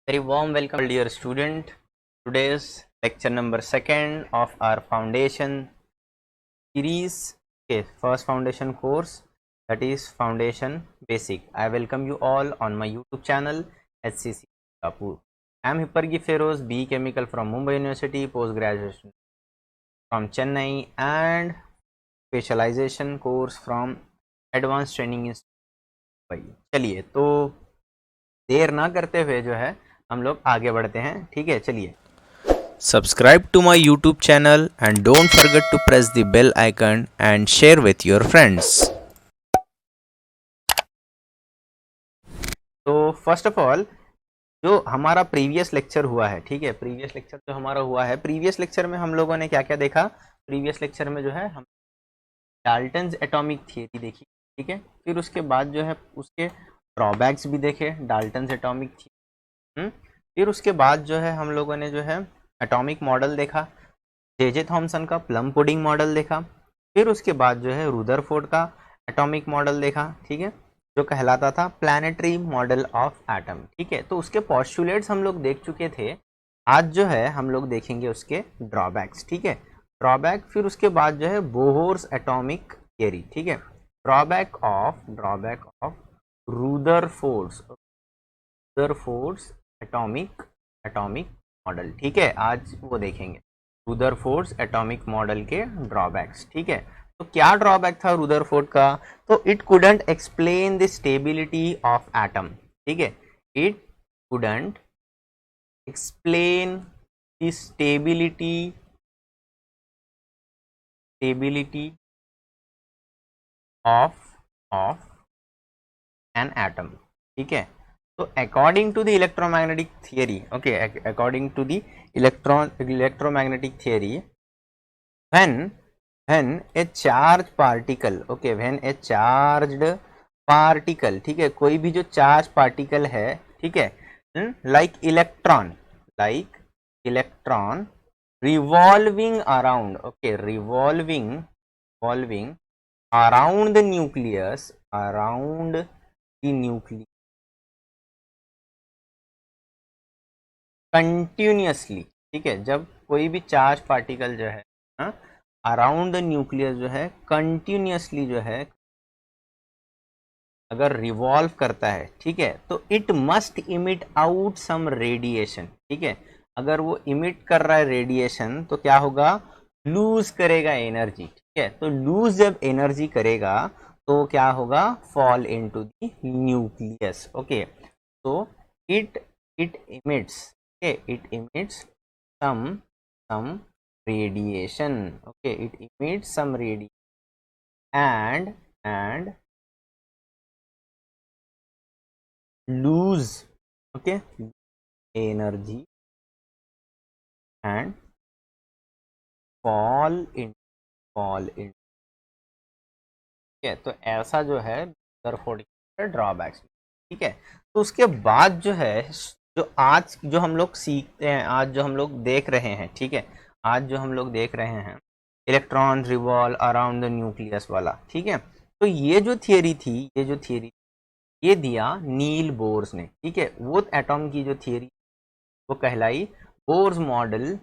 Very warm welcome, dear student. Today's lecture number second of our foundation series. Okay, first foundation course, that is Foundation Basic. I welcome you all on my YouTube channel HCC Kapur. I am Hippargi Feroz, B Chemical from Mumbai University, post graduation from Chennai, and specialization course from Advanced Training Institute. चलिए, तो देर ना करते हुए जो है हम लोग आगे बढ़ते हैं. ठीक है, चलिए. Subscribe to my YouTube channel and don't forget to press the bell icon and share with your friends. तो फर्स्ट ऑफ ऑल, जो हमारा प्रीवियस लेक्चर हुआ है, ठीक है, प्रीवियस लेक्चर जो हमारा हुआ है, प्रीवियस लेक्चर में हम लोगों ने क्या क्या देखा. प्रीवियस लेक्चर में जो है हम डाल्टन्स एटॉमिक थियरी देखी. ठीक है, फिर उसके बाद जो है उसके ड्रॉबैक्स भी देखे, डाल्टन्स एटॉमिक थियरी. फिर उसके बाद जो है हम लोगों ने जो है एटॉमिक मॉडल देखा, जे थॉमसन का प्लम पुडिंग मॉडल देखा. फिर उसके बाद जो है रुदरफोर्ड का एटॉमिक मॉडल देखा. ठीक है, जो कहलाता था प्लानिटरी मॉडल ऑफ एटम. ठीक है, तो उसके पॉस्टुलेट्स हम लोग देख चुके थे. आज जो है हम लोग देखेंगे उसके ड्रॉबैक्स. ठीक है, ड्रॉबैक. फिर उसके बाद जो है बोहर्स एटॉमिक थियरी. ठीक है, drawback of Rutherford's atomic model. ठीक है, आज वो देखेंगे रुदरफोर्ड्स एटॉमिक मॉडल के ड्रॉबैक्स. ठीक है, तो क्या ड्रॉबैक था रुदरफोर्ड का? तो it couldn't explain the stability of atom. ठीक है, it couldn't explain the stability of an atom. ठीक है, तो according to the electromagnetic theory, okay, according to the electromagnetic theory, when a charged particle, okay, when a charged particle, ठीक है, कोई भी जो चार्ज पार्टिकल है, ठीक है, like electron revolving around, okay, revolving around the nucleus continuously. ठीक है, जब कोई भी चार्ज पार्टिकल जो है अराउंड द न्यूक्लियस जो है कंटिन्यूसली जो है अगर रिवॉल्व करता है, ठीक है, तो it must emit out some radiation. ठीक है, अगर वो इमिट कर रहा है रेडिएशन तो क्या होगा? लूज करेगा एनर्जी. ठीक है, तो लूज जब एनर्जी करेगा तो क्या होगा? Fall into the nucleus. Okay, तो it emits, okay, it emits some radiation. Okay, it emits some radiation and lose, okay, energy and fall in. ठीक है, तो ऐसा जो है रुदरफोर्ड ड्रॉबैक्स. ठीक है, तो उसके बाद जो है जो आज जो हम लोग सीखते हैं, आज जो हम लोग देख रहे हैं, ठीक है, आज जो हम लोग देख रहे हैं electron revolve around the nucleus वाला. ठीक है, तो ये जो थियरी ये दिया नील बोर्स ने. ठीक है, वो एटॉम की जो थियरी वो कहलाई बोर्स मॉडल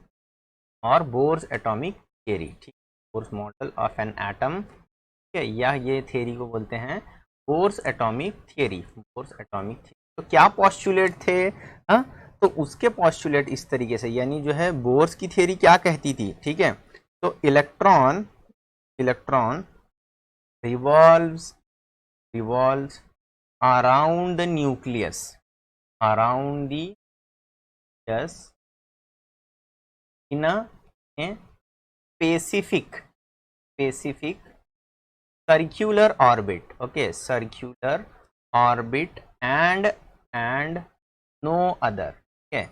और बोर्स एटॉमिक थियरी. ठीक, Bohr's model of an atom. ठीक है, या ये थियरी को बोलते हैं बोर्स एटॉमिक थियरी. तो क्या पॉस्टुलेट थे? हाँ, तो उसके पॉस्टुलेट इस तरीके से, यानी जो है बोर्स की थियरी क्या कहती थी? ठीक है, तो electron revolves around the nucleus in a specific circular orbit. Okay, circular orbit and no other. ठीक है,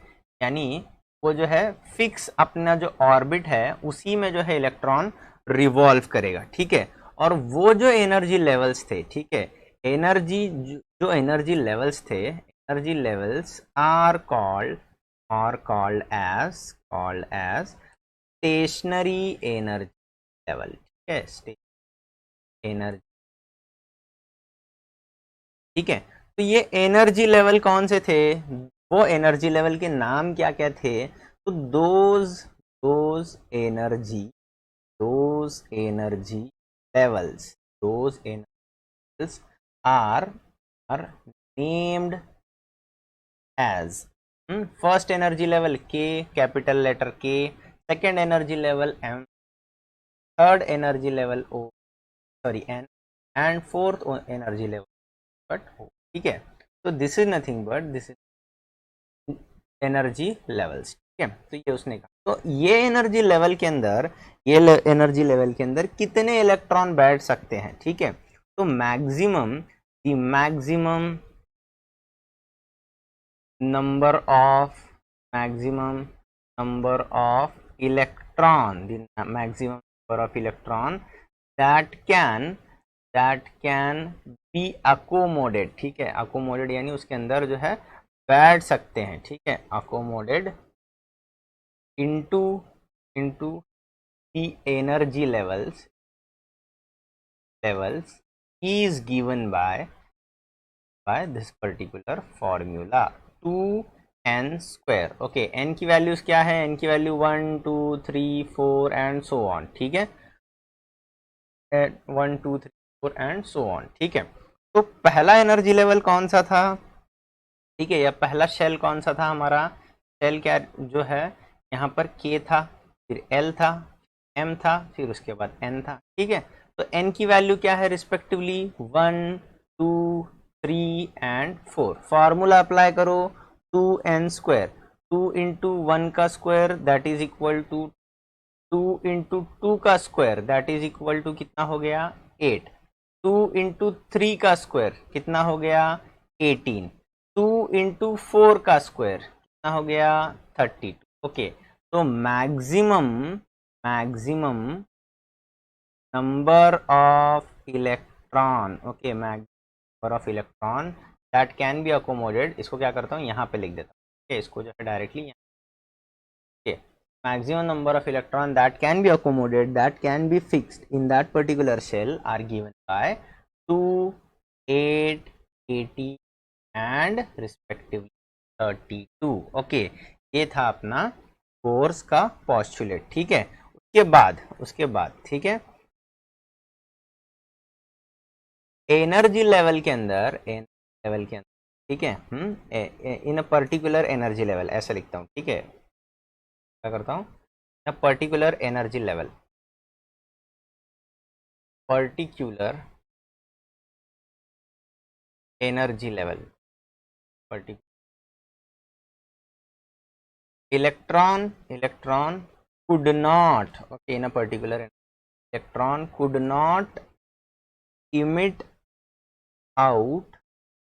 यानी वो जो है फिक्स अपना जो ऑर्बिट है उसी में जो है इलेक्ट्रॉन रिवॉल्व करेगा. ठीक है, और वो जो एनर्जी लेवल्स थे, ठीक है, जो एनर्जी लेवल्स थे, energy levels are called as stationary energy level. ठीक है, एनर्जी. ठीक है, तो ये एनर्जी लेवल कौन से थे? वो एनर्जी लेवल के नाम क्या क्या थे? तो those energy levels, those energies are named as first energy level K, capital letter K, second energy level M, third energy level O, sorry N, and fourth energy level but O. ठीक है, तो this is nothing but this is energy levels. ठीक है, तो ये उसने कहा। तो ये एनर्जी लेवल के अंदर, ये एनर्जी लेवल के अंदर कितने इलेक्ट्रॉन बैठ सकते हैं? ठीक है, तो maximum number of maximum number of electron, the maximum number of electron that can be accommodated। ठीक है, accommodated यानी उसके अंदर जो है बैठ सकते हैं। ठीक है, accommodated into the energy levels is given by this particular formula 2n square। Okay, n की वैल्यूज क्या है? n की वैल्यू 1 2 3 4 एंड सो ऑन। ठीक है, 1 2 3 4 एंड सो ऑन। ठीक है, तो पहला एनर्जी लेवल कौन सा था? ठीक है, या पहला शेल कौन सा था हमारा? शेल क्या जो है यहाँ पर k था, फिर l था, m था, फिर उसके बाद n था। ठीक है, तो n की वैल्यू क्या है रिस्पेक्टिवली? 1 2 3 एंड 4। फॉर्मूला अप्लाई करो, 2n स्क्वायर, 2 इंटू 1 का square that is equal to 2 into 2 का square that is equal to कितना हो गया? 8। 2 इंटू 3 का स्क्वायर कितना हो गया? 18। 2 इंटू 4 का स्क्वायर कितना हो गया? 32। ओके, तो maximum number of electron, okay, number of electron that can be accommodated, इसको क्या करता हूँ यहाँ पे लिख देता हूँ। ओके, इसको जो है directly okay, maximum number of electron that can be accommodated, that can be fixed in that particular shell are given by 2 8 80 and respectively 32। Okay, ये था अपना कोर्स का पोस्टुलेट। ठीक है, उसके बाद ठीक है, एनर्जी लेवल के अंदर ठीक है, इन अ पर्टिकुलर एनर्जी लेवल ऐसा लिखता हूँ। ठीक है, क्या करता हूँ? Particular energy level, particular energy level, electron could not, okay, in a particular electron could not emit out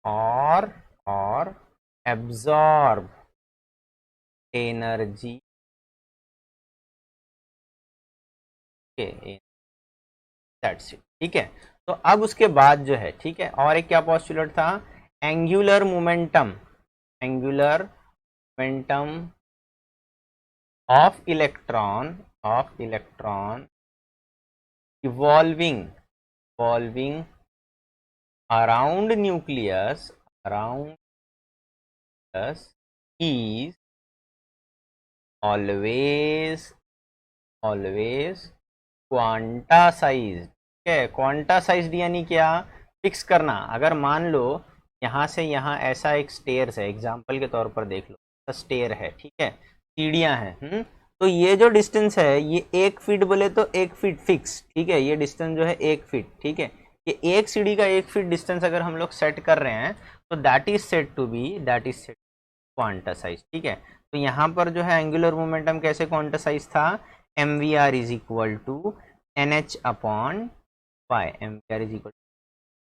or absorb energy, okay, that's it। ठीक है, तो अब उसके बाद जो है, ठीक है, और एक क्या पोस्टुलेट था? Angular momentum of electron evolving around nucleus is always quantized। ठीक है, क्वांटासाइज्ड यानी क्या? फिक्स करना। अगर मान लो यहाँ से यहाँ ऐसा एक स्टेयर्स है, एग्जाम्पल के तौर पर देख लो, स्टेयर है, ठीक है, सीढ़ियाँ हैं, तो ये जो डिस्टेंस है ये 1 फीट बोले तो 1 फीट फिक्स। ठीक है, ये डिस्टेंस जो है 1 फीट। ठीक है, ये एक सीढ़ी का 1 फीट डिस्टेंस अगर हम लोग सेट कर रहे हैं तो दैट इज सेट टू क्वांटासाइज। ठीक है, तो यहाँ पर जो है एंगुलर मोमेंटम कैसे क्वांटासाइज था? mvr is equal to nh upon pi, mvr is equal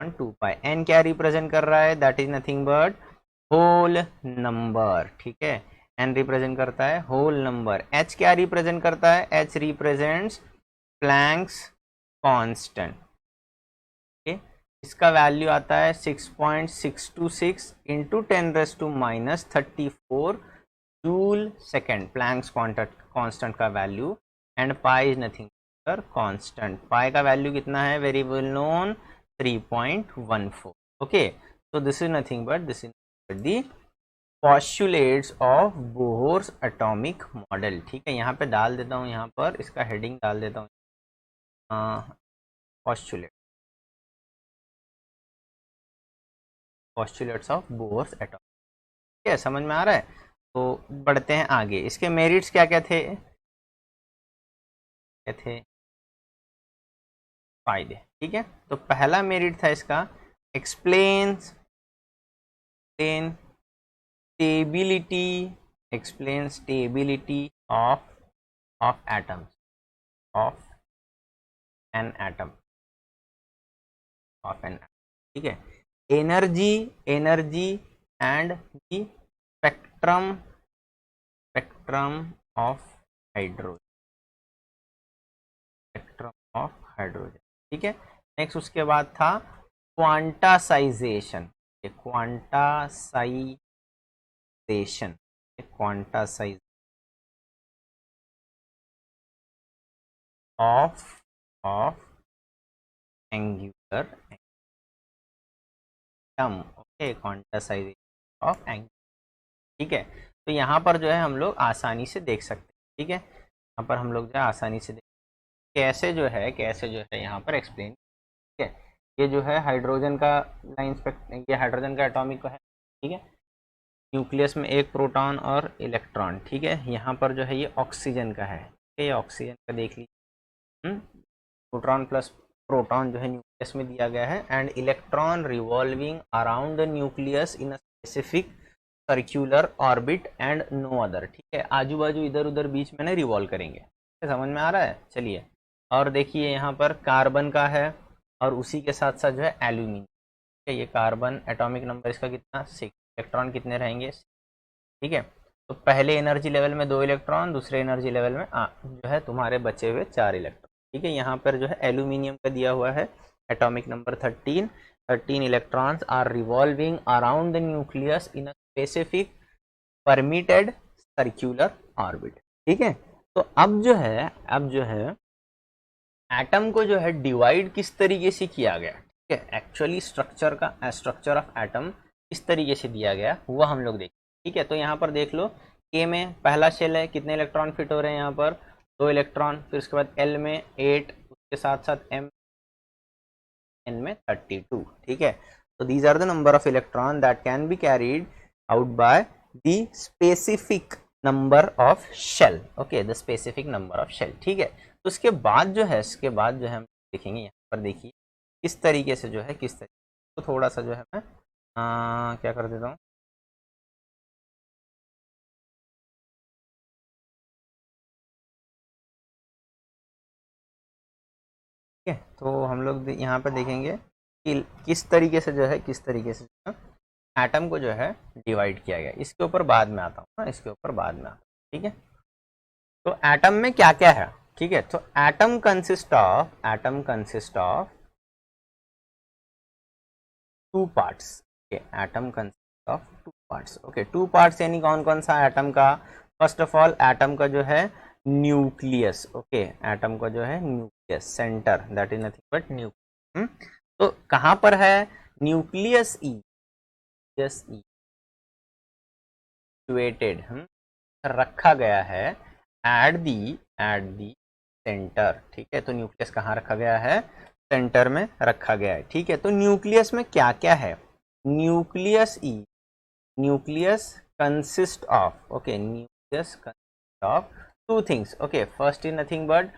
to 2 pi. n क्या रिप्रेजेंट कर रहा है? That is nothing but whole number. ठीक है, n रिप्रेजेंट करता है होल नंबर। h क्या रिप्रेजेंट करता है? h represents Planck's constant. इसका वैल्यू आता है 6.626 into 10⁻34 joule second, Planck's constant का value. And pi is nothing पर कांस्टेंट। पाई का वैल्यू कितना है? Very well known, 3.14। Okay, so this is nothing but the postulates of Bohr's atomic model. ठीक है, यहाँ पे डाल देता हूँ, यहाँ पर इसका हेडिंग डाल देता हूँ, postulate, postulates of Bohr's atomic. ठीक है, समझ में आ रहा है। तो बढ़ते हैं आगे, इसके मेरिट्स क्या क्या थे, क्या थे फायदे। ठीक है, तो पहला मेरिट था इसका, explains stability, explain stability of atoms, of an atom, of an. ठीक है, energy and the spectrum of hydrogen, spectrum of hydrogen. ठीक है, नेक्स्ट उसके बाद था quantisation, quantise of angular atom. Okay, quantisation of angular. ठीक है, तो यहाँ पर जो है हम लोग आसानी से देख सकते हैं। ठीक है, यहाँ पर हम लोग जो है आसानी से कैसे जो है यहाँ पर एक्सप्लेन। ठीक है, ये जो है हाइड्रोजन का लाइन, ये हाइड्रोजन का एटॉमिक का है। ठीक है, न्यूक्लियस में एक प्रोटॉन और इलेक्ट्रॉन। ठीक है, यहाँ पर जो है ये ऑक्सीजन का है। ठीक है, ये ऑक्सीजन का देख लीजिए, न्यूट्रॉन प्लस प्रोटॉन जो है न्यूक्लियस में दिया गया है, and electron revolving around the nucleus in a specific circular orbit and no other. ठीक है, आजू बाजू इधर उधर बीच में ना रिवॉल्व करेंगे। समझ में आ रहा है। चलिए, और देखिए यहाँ पर कार्बन का है, और उसी के साथ साथ जो है एल्यूमिनियम। ठीक है, ये कार्बन एटॉमिक नंबर इसका कितना, 6, इलेक्ट्रॉन कितने रहेंगे। ठीक है, तो पहले एनर्जी लेवल में 2 इलेक्ट्रॉन, दूसरे एनर्जी लेवल में जो है तुम्हारे बचे हुए 4 इलेक्ट्रॉन। ठीक है, यहाँ पर जो है एल्यूमिनियम का दिया हुआ है atomic number 13 electrons are revolving around the nucleus in a specific permitted circular orbit. ठीक है, तो अब जो है एटम को जो है डिवाइड किस तरीके से किया गया। ठीक है, एक्चुअली स्ट्रक्चर ऑफ एटम किस तरीके से दिया गया वो हम लोग देखें। ठीक है, तो यहाँ पर देख लो, के में पहला शेल है, कितने इलेक्ट्रॉन फिट हो रहे हैं यहाँ पर, 2 इलेक्ट्रॉन। फिर उसके बाद एल में 8, उसके साथ साथ एम एन में 32। ठीक है, तो these are the number of electron that can be carried out by the specific number of shell. Okay, the specific number of shell. ठीक है, तो इसके बाद जो है हम देखेंगे, यहाँ पर देखिए किस तरीके से तो थोड़ा सा जो है मैं क्या कर देता हूँ, ठीक है। तो हम लोग यहाँ पर देखेंगे कि किस तरीके से एटम को जो है डिवाइड किया गया। इसके ऊपर बाद में आता हूँ, इसके ऊपर बाद में आता हूँ। ठीक है, तो एटम में क्या क्या है। ठीक है, तो atom consist of 2 parts. Okay, atom consist of 2 parts. Okay, 2 parts यानी कौन कौन सा एटम का। फर्स्ट ऑफ ऑल एटम का जो है न्यूक्लियस। ओके, एटम का जो है nucleus, centre, that is nothing but nucleus. तो कहाँ पर है न्यूक्लियस, सिचुएटेड, रखा गया है एट दी सेंटर। ठीक है, तो न्यूक्लियस कहाँ रखा गया है, सेंटर में रखा गया है। ठीक है, तो न्यूक्लियस में क्या क्या है, nucleus consist of, okay, nucleus consist of 2 things. Okay, first is nothing but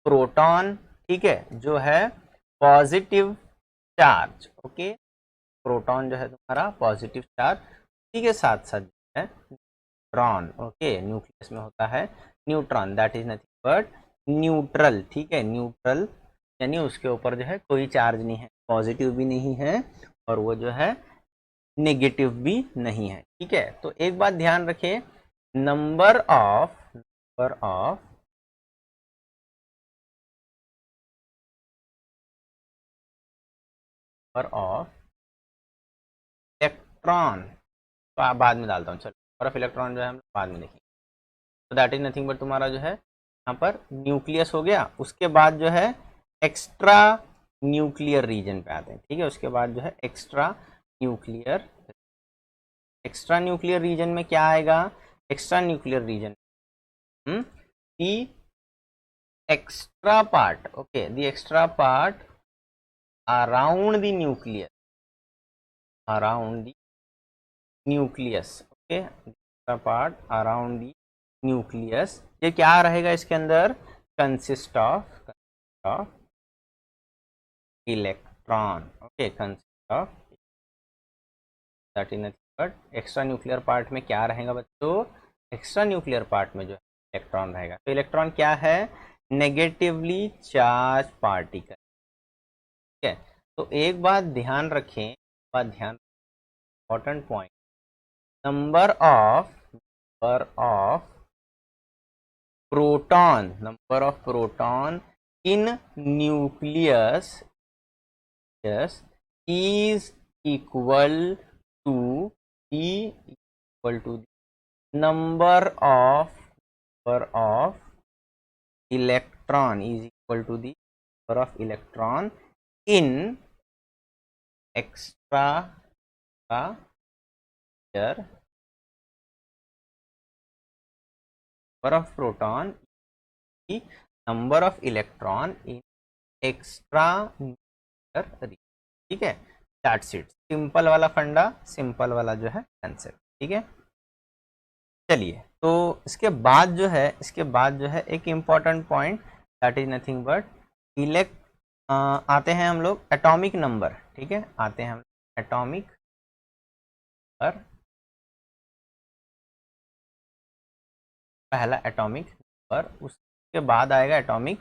proton. ठीक है, जो है पॉजिटिव चार्ज। ओके, प्रोटॉन जो है तुम्हारा पॉजिटिव चार्ज, ठीक है, साथ साथ जो है न्यूट्रॉन। ओके, न्यूक्लियस में होता है neutron, that is nothing but neutral. ठीक है, न्यूट्रल यानी उसके ऊपर जो है कोई चार्ज नहीं है, पॉजिटिव भी नहीं है और वो जो है नेगेटिव भी नहीं है। ठीक है, तो एक बात ध्यान रखें, नंबर ऑफ इलेक्ट्रॉन, तो बाद में डालता हूँ, चलो, नंबर ऑफ इलेक्ट्रॉन जो है हम बाद में देखेंगे। तो दैट इज नथिंग बट तुम्हारा जो है यहाँ पर न्यूक्लियस हो गया। उसके बाद जो है एक्स्ट्रा न्यूक्लियर रीजन पे आते हैं। ठीक है, उसके बाद जो है extra nuclear extra nuclear region में क्या आएगा? Extra nuclear region, the extra part, okay, the extra part around the nucleus, around the nucleus, okay, extra part around the nucleus, ये क्या रहेगा इसके अंदर? Consist of electron, okay, consist of, that is nothing but extra nuclear part में क्या रहेगा बच्चों? Extra nuclear part में जो है इलेक्ट्रॉन रहेगा। तो इलेक्ट्रॉन क्या है? नेगेटिवली चार्ज पार्टिकल, ठीक है। तो एक बात ध्यान रखें, important point, number of proton in nucleus is equal to the number of electron, is equal to the number of electron in extra here, number of proton, the number of electron in extra nuclear, ठीक है। That's it, simple वाला फंडा, simple वाला जो है concept, ठीक है। चलिए, तो इसके बाद जो है एक important point, that is nothing but आते हैं हम लोग एटॉमिक नंबर, ठीक है, आते हैं हम एटॉमिक नंबर। पहला एटॉमिक नंबर, उसके बाद आएगा एटॉमिक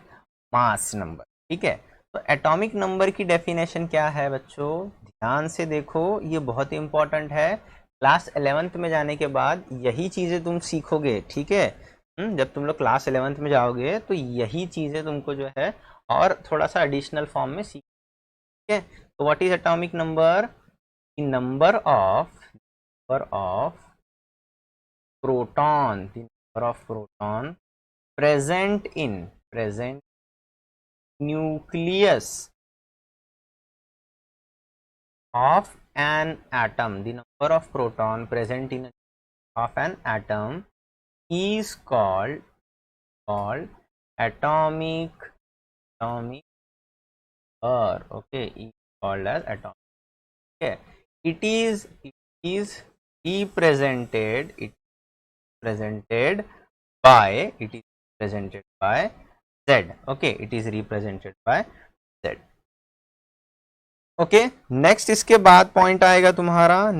मास नंबर, ठीक है। तो एटॉमिक नंबर की डेफिनेशन क्या है बच्चों? ध्यान से देखो, ये बहुत ही इंपॉर्टेंट है। क्लास 11th में जाने के बाद यही चीज़ें तुम सीखोगे, ठीक है। जब तुम लोग क्लास 11th में जाओगे तो यही चीज़ें तुमको जो है और थोड़ा सा एडिशनल फॉर्म में सीख, ठीक है। तो what is atomic number? Number of proton, the number of proton present nucleus of an atom, the number of proton present in of an atom is called atomic number, okay, is called as atomic, okay. It is represented by Z, okay, it is represented by Z, okay. Next इसके बाद point आएगा तुम्हारा,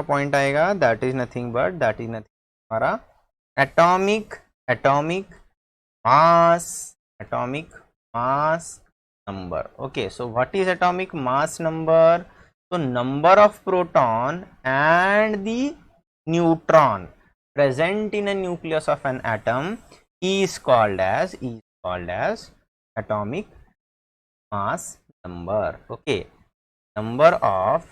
point आएगा, that is nothing तुम्हारा atomic mass number, okay. So what is atomic mass number? तो number of proton and the neutron present in a nucleus of an atom is called as atomic mass number, okay. number of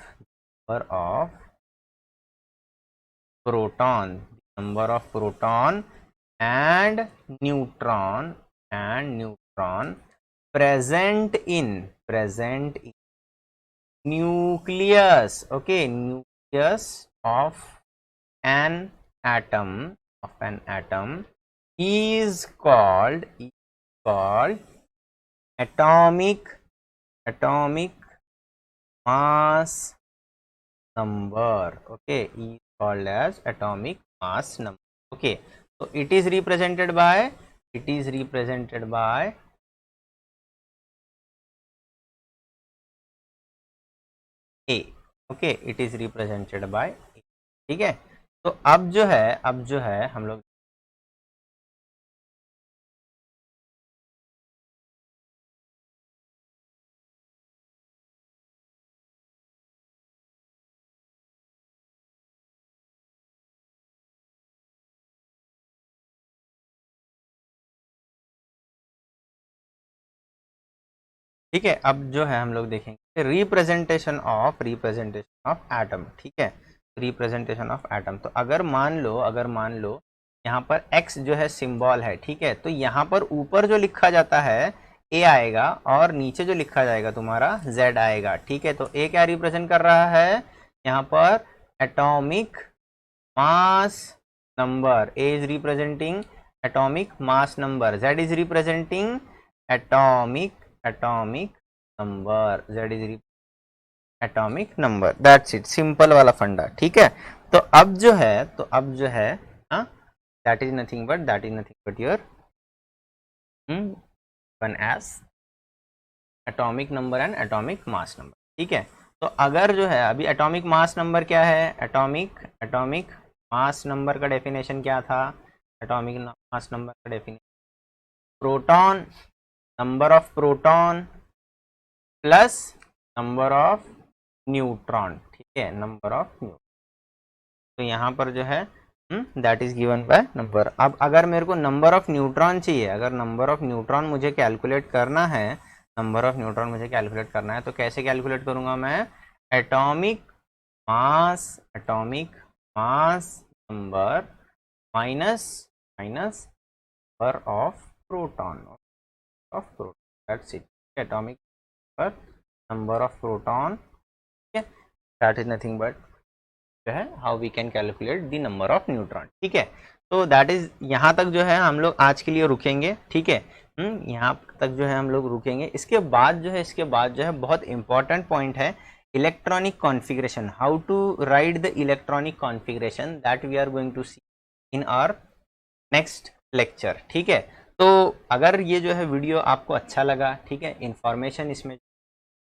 proton and neutron present in nucleus, okay, nucleus of an atom is called atomic mass number, okay, is called as atomic mass number, okay. So it is represented by A, okay, it is represented by A, ठीक है। तो अब जो है हम लोग ठीक है, अब जो है हम लोग देखेंगे रिप्रेजेंटेशन ऑफ एटम, ठीक है, रिप्रेजेंटेशन ऑफ एटम। तो अगर मान लो यहाँ पर x जो है सिंबल है, ठीक है, तो यहाँ पर ऊपर जो लिखा जाता है a आएगा और नीचे जो लिखा जाएगा तुम्हारा z आएगा, ठीक है। तो a क्या रिप्रेजेंट कर रहा है? यहाँ पर atomic mass number, A is representing atomic mass number, Z is representing atomic number, Z is atomic number, that's it, simple वाला फंडा, ठीक है। तो अब जो है that is nothing but your one as atomic number and atomic mass number, ठीक है। तो अगर जो है अभी एटॉमिक मास नंबर क्या है, एटॉमिक मास नंबर का डेफिनेशन क्या था, एटॉमिक मास नंबर का definition proton, number of proton plus number of neutron, ठीक है, नंबर ऑफ न्यूट्रॉन। तो यहाँ पर जो है that is given by number. अब अगर मेरे को नंबर ऑफ न्यूट्रॉन चाहिए, अगर नंबर ऑफ न्यूट्रॉन मुझे कैलकुलेट करना है, तो कैसे कैलकुलेट करूँगा मैं, atomic mass number minus number of proton, that's it, atomic number of proton, ठीक है, दैट इज नथिंग बट जो है how we can calculate the number of neutron, ठीक है। तो दैट इज, यहाँ तक जो है हम लोग आज के लिए रुकेंगे, ठीक है, यहाँ तक जो है हम लोग रुकेंगे। इसके बाद जो है बहुत इंपॉर्टेंट पॉइंट है electronic configuration, how to write the electronic configuration, that we are going to see in our next lecture, ठीक है। तो अगर ये जो है वीडियो आपको अच्छा लगा, ठीक है, इंफॉर्मेशन इसमें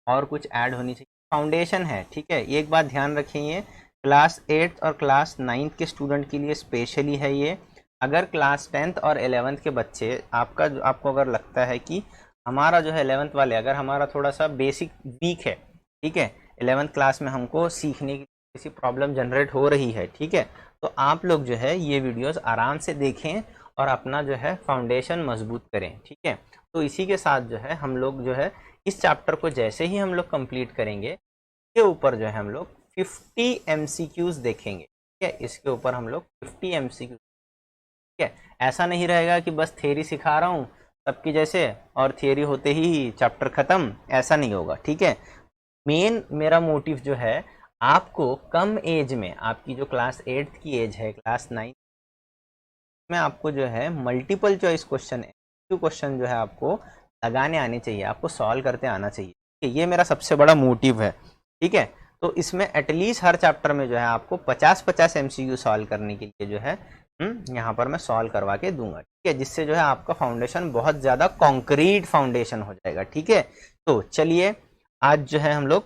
और कुछ ऐड होनी चाहिए, फाउंडेशन है, ठीक है, एक बात ध्यान रखिए, क्लास 8 और क्लास 9 के स्टूडेंट के लिए स्पेशली है ये। अगर क्लास 10th और 11th के बच्चे आपको अगर लगता है कि हमारा जो है 11th वाले, अगर हमारा थोड़ा सा बेसिक वीक है, ठीक है, 11th क्लास में हमको सीखने की किसी प्रॉब्लम जनरेट हो रही है, ठीक है, तो आप लोग जो है ये वीडियोस आराम से देखें और अपना जो है फाउंडेशन मजबूत करें, ठीक है। तो इसी के साथ जो है हम लोग जो है इस चैप्टर को जैसे ही हम लोग कंप्लीट करेंगे, इसके ऊपर जो है हम लोग 50 MCQs देखेंगे, ठीक है, इसके ऊपर हम लोग 50 MCQs, ठीक है। ऐसा नहीं रहेगा कि बस थियरी सिखा रहा हूँ सबकी जैसे और थियरी होते ही चैप्टर खत्म, ऐसा नहीं होगा, ठीक है। मेन मेरा मोटिव जो है आपको कम एज में, आपकी जो क्लास 8 की एज है, क्लास 9 में आपको जो है मल्टीपल चॉइस क्वेश्चन जो है आपको लगाने आने चाहिए, आपको सॉल्व करते आना चाहिए, ठीक है, ये मेरा सबसे बड़ा मोटिव है, ठीक है। तो इसमें एटलीस्ट हर चैप्टर में जो है आपको 50-50 MCQ सॉल्व करने के लिए जो है यहाँ पर मैं सॉल्व करवा के दूंगा, ठीक है, जिससे जो है आपका फाउंडेशन बहुत ज़्यादा कॉन्क्रीट फाउंडेशन हो जाएगा, ठीक है। तो चलिए आज जो है हम लोग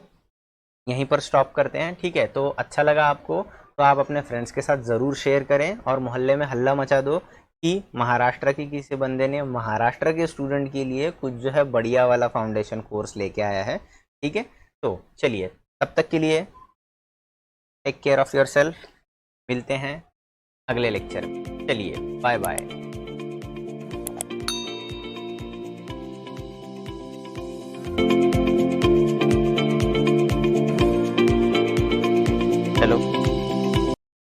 यहीं पर स्टॉप करते हैं, ठीक है। तो अच्छा लगा आपको तो आप अपने फ्रेंड्स के साथ ज़रूर शेयर करें और मोहल्ले में हल्ला मचा दो कि महाराष्ट्र के किसी बंदे ने महाराष्ट्र के स्टूडेंट के लिए कुछ जो है बढ़िया वाला फाउंडेशन कोर्स लेके आया है, ठीक है। तो चलिए तब तक के लिए टेक केयर ऑफ़ योरसेल्फ, मिलते हैं अगले लेक्चर में, चलिए बाय बाय।